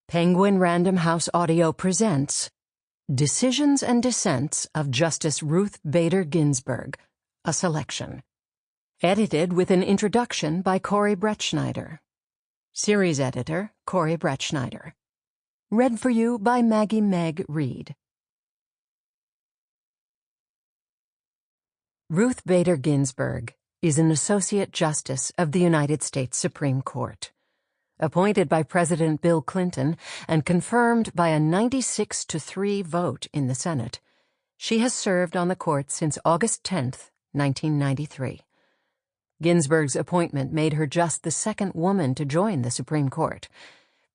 Penguin Random House Audio presents Decisions and Dissents of Justice Ruth Bader Ginsburg, a selection. Edited with an introduction by Brettschneider. Series editor, Brettschneider. Read for you by Maggie-Meg Reed. Ruth Bader Ginsburg is an Associate Justice of the United States Supreme Court. Appointed by President Bill Clinton and confirmed by a 96-3 vote in the Senate, she has served on the court since August 10, 1993. Ginsburg's appointment made her just the second woman to join the Supreme Court.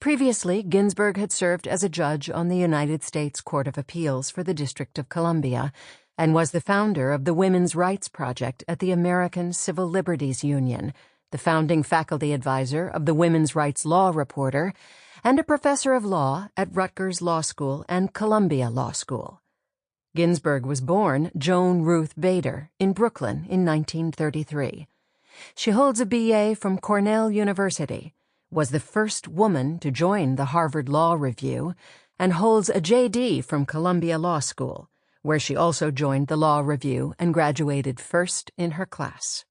Previously, Ginsburg had served as a judge on the United States Court of Appeals for the District of Columbia and was the founder of the Women's Rights Project at the American Civil Liberties Union, the founding faculty advisor of the Women's Rights Law Reporter, and a professor of law at Rutgers Law School and Columbia Law School. Ginsburg was born Joan Ruth Bader in Brooklyn in 1933. She holds a B.A. from Cornell University, was the first woman to join the Harvard Law Review, and holds a J.D. from Columbia Law School, where she also joined the Law Review and graduated first in her class.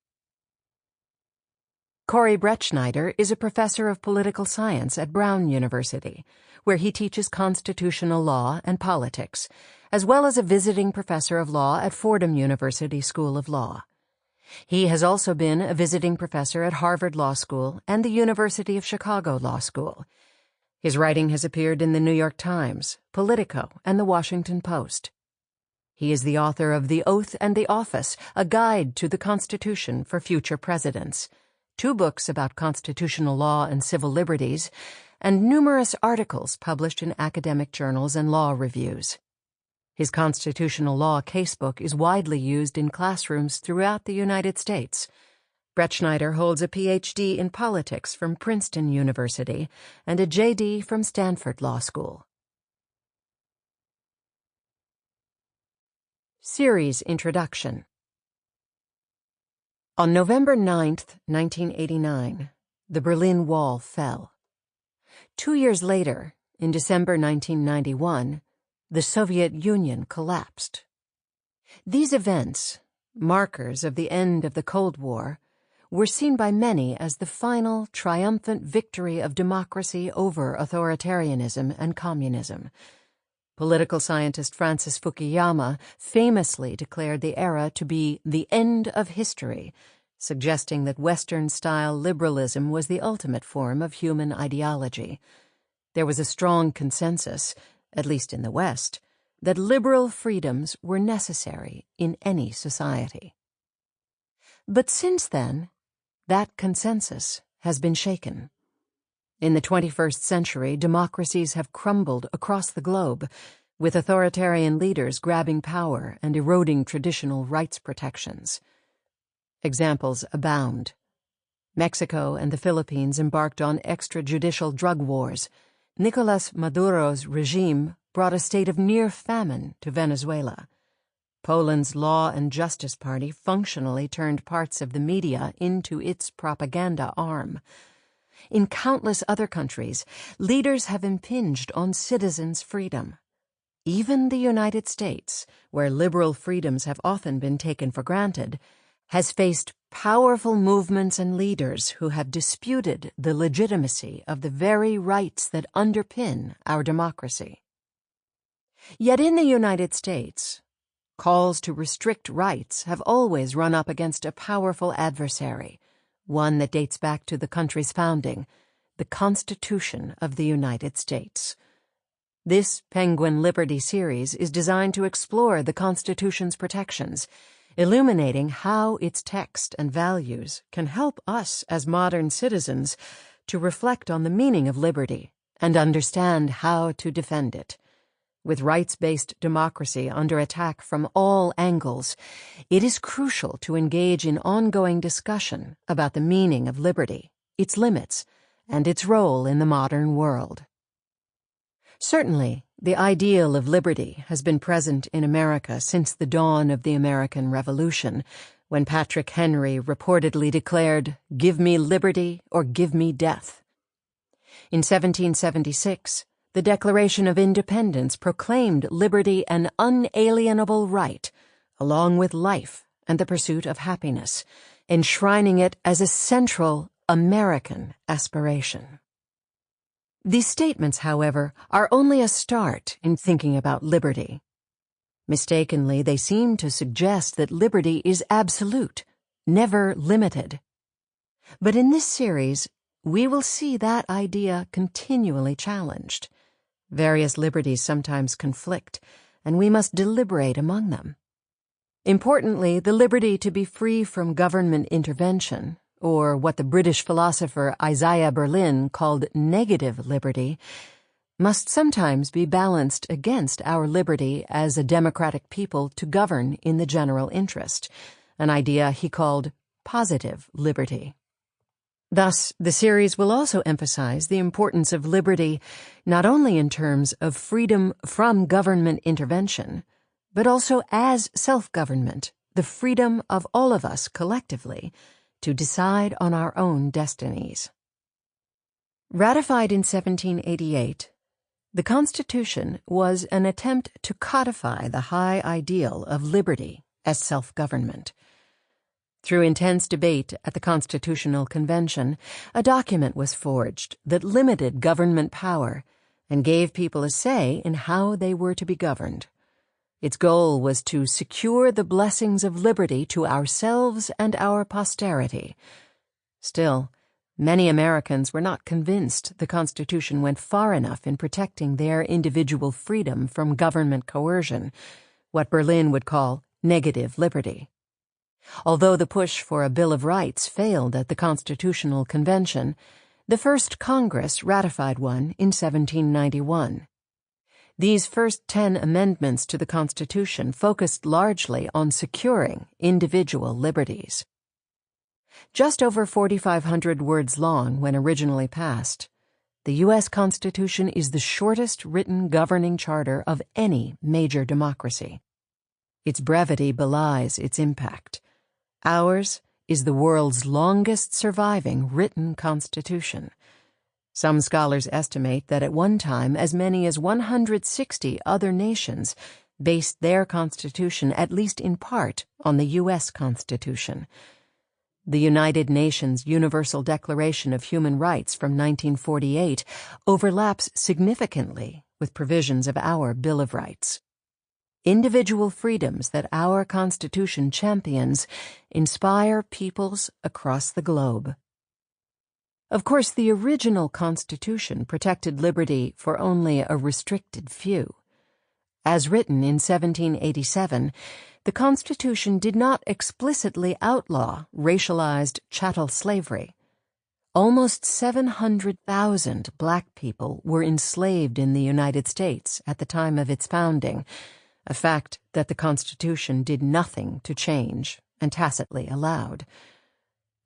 Brettschneider is a professor of political science at Brown University, where he teaches constitutional law and politics, as well as a visiting professor of law at Fordham University School of Law. He has also been a visiting professor at Harvard Law School and the University of Chicago Law School. His writing has appeared in the New York Times, Politico, and the Washington Post. He is the author of The Oath and the Office, a guide to the Constitution for future presidents, 2 books about constitutional law and civil liberties, and numerous articles published in academic journals and law reviews. His constitutional law casebook is widely used in classrooms throughout the United States. Brettschneider holds a Ph.D. in politics from Princeton University and a J.D. from Stanford Law School. Series Introduction. On November 9, 1989, the Berlin Wall fell. 2 years later, in December 1991, the Soviet Union collapsed. These events, markers of the end of the Cold War, were seen by many as the final, triumphant victory of democracy over authoritarianism and communism. Political scientist Francis Fukuyama famously declared the era to be the end of history, suggesting that Western-style liberalism was the ultimate form of human ideology. There was a strong consensus, at least in the West, that liberal freedoms were necessary in any society. But since then, that consensus has been shaken. In the 21st century, democracies have crumbled across the globe, with authoritarian leaders grabbing power and eroding traditional rights protections. Examples abound. Mexico and the Philippines embarked on extrajudicial drug wars. Nicolas Maduro's regime brought a state of near famine to Venezuela. Poland's Law and Justice Party functionally turned parts of the media into its propaganda arm. In countless other countries, leaders have impinged on citizens' freedom. Even the United States, where liberal freedoms have often been taken for granted, has faced powerful movements and leaders who have disputed the legitimacy of the very rights that underpin our democracy. Yet in the United States, calls to restrict rights have always run up against a powerful adversary, one that dates back to the country's founding, the Constitution of the United States. This Penguin Liberty series is designed to explore the Constitution's protections, illuminating how its text and values can help us as modern citizens to reflect on the meaning of liberty and understand how to defend it. With rights-based democracy under attack from all angles, it is crucial to engage in ongoing discussion about the meaning of liberty, its limits, and its role in the modern world. Certainly, the ideal of liberty has been present in America since the dawn of the American Revolution, when Patrick Henry reportedly declared, "Give me liberty or give me death." In 1776, the Declaration of Independence proclaimed liberty an unalienable right, along with life and the pursuit of happiness, enshrining it as a central American aspiration. These statements, however, are only a start in thinking about liberty. Mistakenly, they seem to suggest that liberty is absolute, never limited. But in this series, we will see that idea continually challenged. Various liberties sometimes conflict, and we must deliberate among them. Importantly, the liberty to be free from government intervention, or what the British philosopher Isaiah Berlin called negative liberty, must sometimes be balanced against our liberty as a democratic people to govern in the general interest, an idea he called positive liberty. Thus, the series will also emphasize the importance of liberty not only in terms of freedom from government intervention, but also as self-government, the freedom of all of us collectively to decide on our own destinies. Ratified in 1788, the Constitution was an attempt to codify the high ideal of liberty as self-government. Through intense debate at the Constitutional Convention, a document was forged that limited government power and gave people a say in how they were to be governed. Its goal was to secure the blessings of liberty to ourselves and our posterity. Still, many Americans were not convinced the Constitution went far enough in protecting their individual freedom from government coercion, what Berlin would call negative liberty. Although the push for a Bill of Rights failed at the Constitutional Convention, the first Congress ratified one in 1791. These first 10 amendments to the Constitution focused largely on securing individual liberties. Just over 4,500 words long when originally passed, the U.S. Constitution is the shortest written governing charter of any major democracy. Its brevity belies its impact. Ours is the world's longest surviving written constitution. Some scholars estimate that at one time as many as 160 other nations based their constitution at least in part on the U.S. Constitution. The United Nations Universal Declaration of Human Rights from 1948 overlaps significantly with provisions of our Bill of Rights. Individual freedoms that our Constitution champions inspire peoples across the globe. Of course, the original Constitution protected liberty for only a restricted few. As written in 1787, the Constitution did not explicitly outlaw racialized chattel slavery. Almost 700,000 black people were enslaved in the United States at the time of its founding, a fact that the Constitution did nothing to change and tacitly allowed.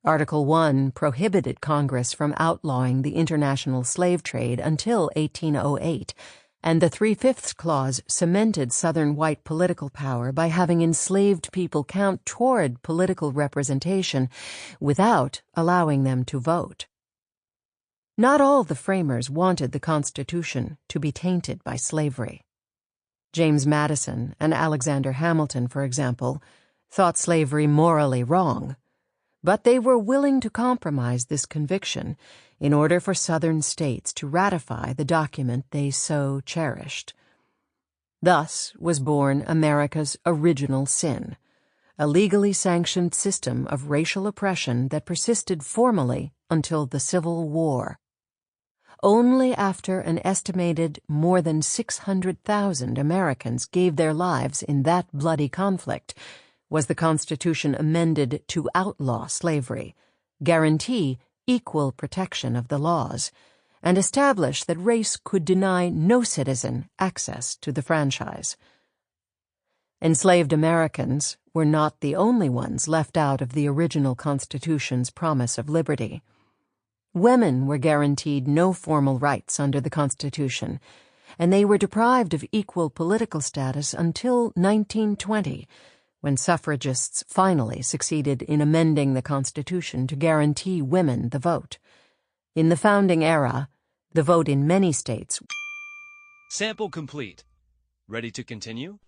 Article 1 prohibited Congress from outlawing the international slave trade until 1808, and the 3/5 Clause cemented Southern white political power by having enslaved people count toward political representation without allowing them to vote. Not all the framers wanted the Constitution to be tainted by slavery. James Madison and Alexander Hamilton, for example, thought slavery morally wrong, but they were willing to compromise this conviction in order for Southern states to ratify the document they so cherished. Thus was born America's original sin, a legally sanctioned system of racial oppression that persisted formally until the Civil War. Only after an estimated more than 600,000 Americans gave their lives in that bloody conflict was the Constitution amended to outlaw slavery, guarantee equal protection of the laws, and establish that race could deny no citizen access to the franchise. Enslaved Americans were not the only ones left out of the original Constitution's promise of liberty. Women were guaranteed no formal rights under the Constitution, and they were deprived of equal political status until 1920, when suffragists finally succeeded in amending the Constitution to guarantee women the vote. In the founding era, the vote in many states Sample complete. Ready to continue?